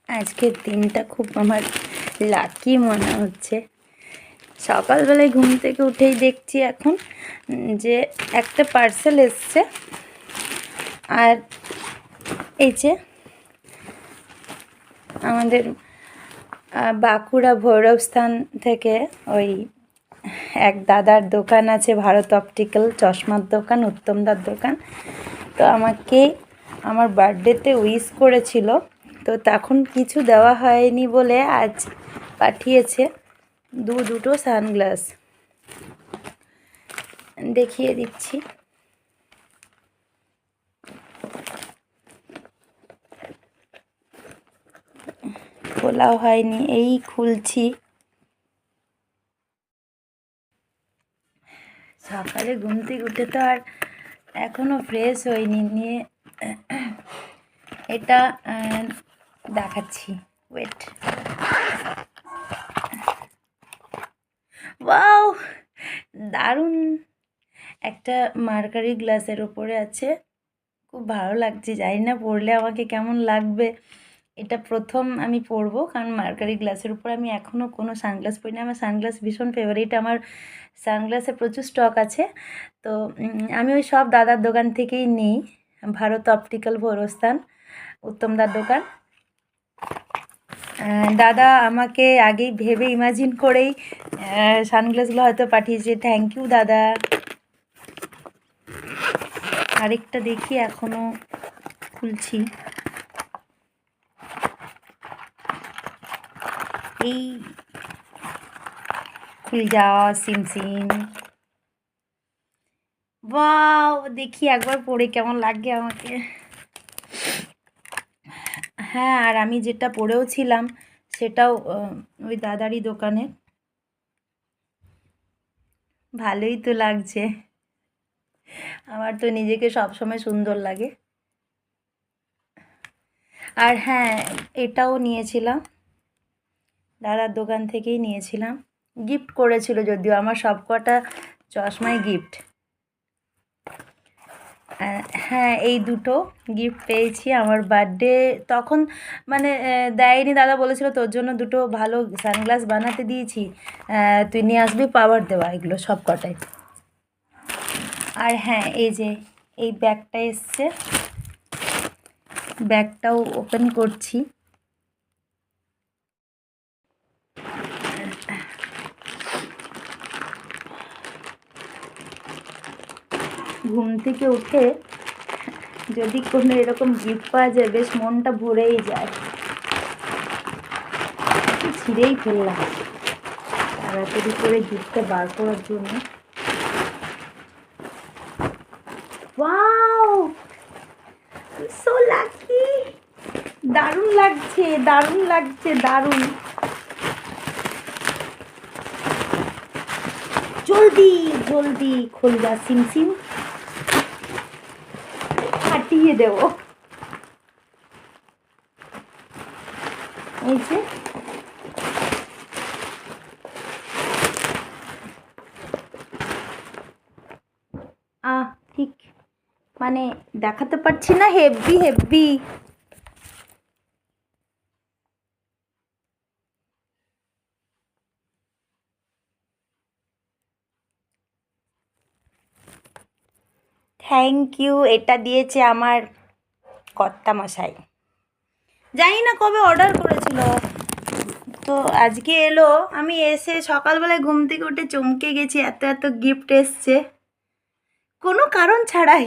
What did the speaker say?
আজকের দিনটা খুব আমার লাকি মনে হচ্ছে। সকালবেলায় ঘুম থেকে উঠেই দেখছি এখন যে একটা পার্সেল এসছে, আর এই যে আমাদের বাঁকুড়া ভৈরবস্থান থেকে ওই এক দাদার দোকান আছে, ভারত অপটিক্যাল চশমার দোকান, উত্তমদার দোকান। তো আমাকে আমার বার্থডেতে উইশ করেছিল, তো তখন কিছু দেওয়া হয়নি বলে আজ পাঠিয়েছে দুটো সানগ্লাস। দেখিয়ে দিচ্ছি। খোলাও হয়নি, এই খুলছি। সকালে ঘুম থেকে উঠে তো আর এখনো ফ্রেশ হয়নি, নিয়ে এটা দেখাচ্ছি, ওয়েট। ওয়াও, দারুণ একটা মার্কারি গ্লাসের ওপরে আছে, খুব ভালো লাগছে। জানি না পরলে আমাকে কেমন লাগবে, এটা প্রথম আমি পরবো, কারণ মার্কারি গ্লাসের উপর আমি এখনও কোনো সানগ্লাস পরিনি। আমার সানগ্লাস ভীষণ ফেভারিট, আমার সানগ্লাসে প্রচুর স্টক আছে। তো আমি ওই সব দাদার দোকান থেকেই নিই, ভারত অপটিক্যাল ভৈরবস্থান উত্তমদার দোকান। দাদা আমাকে আগেই ভেবে ইমাজিন করেই সানগ্লাসগুলো হয়তো পাঠিয়েছে। থ্যাংক ইউ দাদা। আরেকটা দেখি, এখনও খুলছি। এই খুল যাওয়া সিম। ওয়াও, দেখি একবার পরে কেমন লাগে আমাকে। হ্যাঁ, আর আমি যেটা পরেও ছিলাম সেটাও ওই দাদারই দোকানে। ভালোই তো লাগছে, আমার তো নিজেকে সবসময় সুন্দর লাগে। আর হ্যাঁ, এটাও নিয়েছিলাম, দাদার দোকান থেকেই নিয়েছিলাম। গিফট করেছিল, যদিও আমার সব কটা চশমাই গিফট। হ্যাঁ, এই দুটো গিফট পেয়েছি আমার বার্থডে তখন, মানে দেয়নি, দাদা বলেছিল তোর জন্য দুটো ভালো সানগ্লাস বানাতে দিয়েছি, তুই নিয়ে আসবি, পাওয়ার দেওয়া এগুলো সব কটাই। আর হ্যাঁ, এই যে এই ব্যাগটা এসছে, ব্যাগটাও ওপেন করছি। ঘুম থেকে উঠে যদি কোনো এরকম গিফট পাওয়া যায়, বেশ মনটা ভরেই যায়। ছিঁড়েই ফেললাম তাড়াতাড়ি করে গিফটটা বার করার জন্য। ওয়াও, সো লাকি, দারুণ লাগছে, দারুণ লাগছে, দারুণ। জলদি জলদি খুলবা, সিম ফাটিয়ে দেবো। এই যে ঠিক মানে দেখাতে পারছি না, হেভি। Thank you. এটা দিয়েছে আমার কর্তামশাই, জানি না কবে অর্ডার করেছিল, তো আজকে এলো। আমি এসে সকালবেলায় ঘুম থেকে উঠে চমকে গেছি, এত গিফট এসছে কোনো কারণ ছাড়াই।